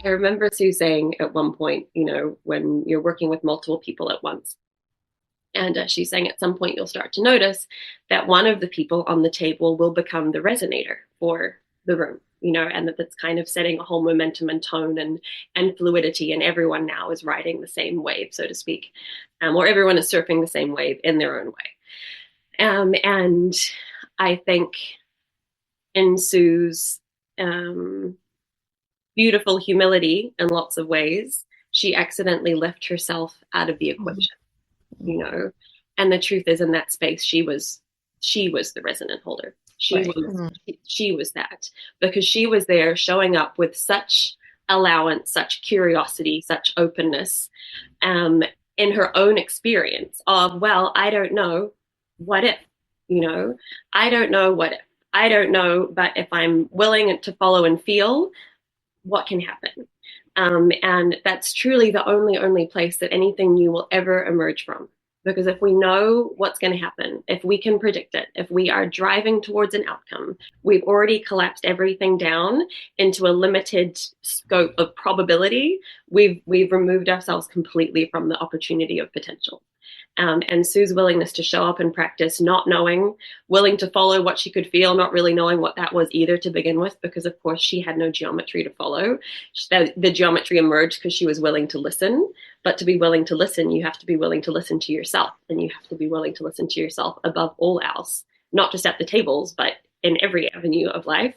I remember Sue saying at one point, when you're working with multiple people at once, and she's saying at some point you'll start to notice that one of the people on the table will become the resonator for the room, and that's kind of setting a whole momentum and tone and fluidity, and everyone now is riding the same wave, so to speak, or everyone is surfing the same wave in their own way. And I think in Sue's beautiful humility in lots of ways, she accidentally left herself out of the equation, you know. And the truth is, in that space, she was the resonant holder. She Right. was she was that, because she was there showing up with such allowance, such curiosity, such openness, um, in her own experience of, well, I don't know, what if, I don't know what if. I don't know, but if I'm willing to follow and feel, what can happen? And that's truly the only place that anything new will ever emerge from. Because if we know what's going to happen, if we can predict it, if we are driving towards an outcome, we've already collapsed everything down into a limited scope of probability. We've removed ourselves completely from the opportunity of potential. And Sue's willingness to show up and practice, not knowing, willing to follow what she could feel, not really knowing what that was either to begin with, because of course she had no geometry to follow. The geometry emerged because she was willing to listen. But to be willing to listen, you have to be willing to listen to yourself, and you have to be willing to listen to yourself above all else, not just at the tables, but in every avenue of life.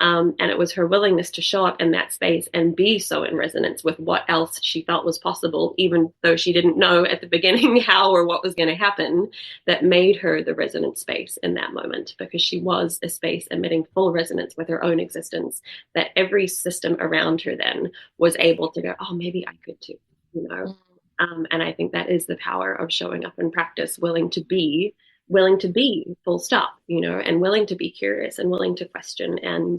And it was her willingness to show up in that space and be so in resonance with what else she felt was possible, even though she didn't know at the beginning how or what was going to happen, that made her the resonant space in that moment, because she was a space emitting full resonance with her own existence, that every system around her then was able to go, oh, maybe I could too, you know. And I think that is the power of showing up in practice, willing to be full stop, and willing to be curious and willing to question, and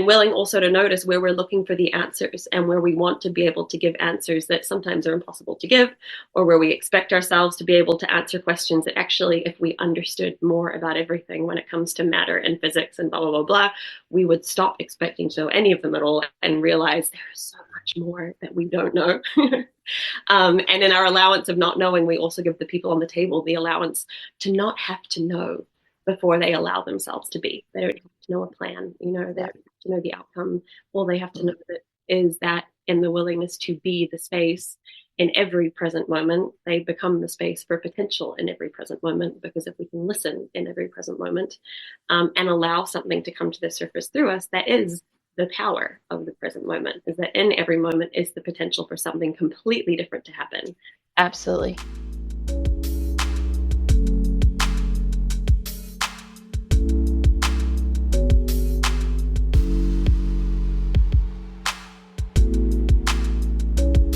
willing also to notice where we're looking for the answers and where we want to be able to give answers that sometimes are impossible to give, or where we expect ourselves to be able to answer questions that actually, if we understood more about everything when it comes to matter and physics and blah, blah, blah, blah, we would stop expecting to know any of them at all and realize there's so much more that we don't know. And in our allowance of not knowing, we also give the people on the table the allowance to not have to know before they allow themselves to be. They don't have to know a plan, they don't have to know the outcome. All they have to know that is that in the willingness to be the space in every present moment, they become the space for potential in every present moment. Because if we can listen in every present moment, and allow something to come to the surface through us, that is the power of the present moment, is that in every moment is the potential for something completely different to happen. Absolutely.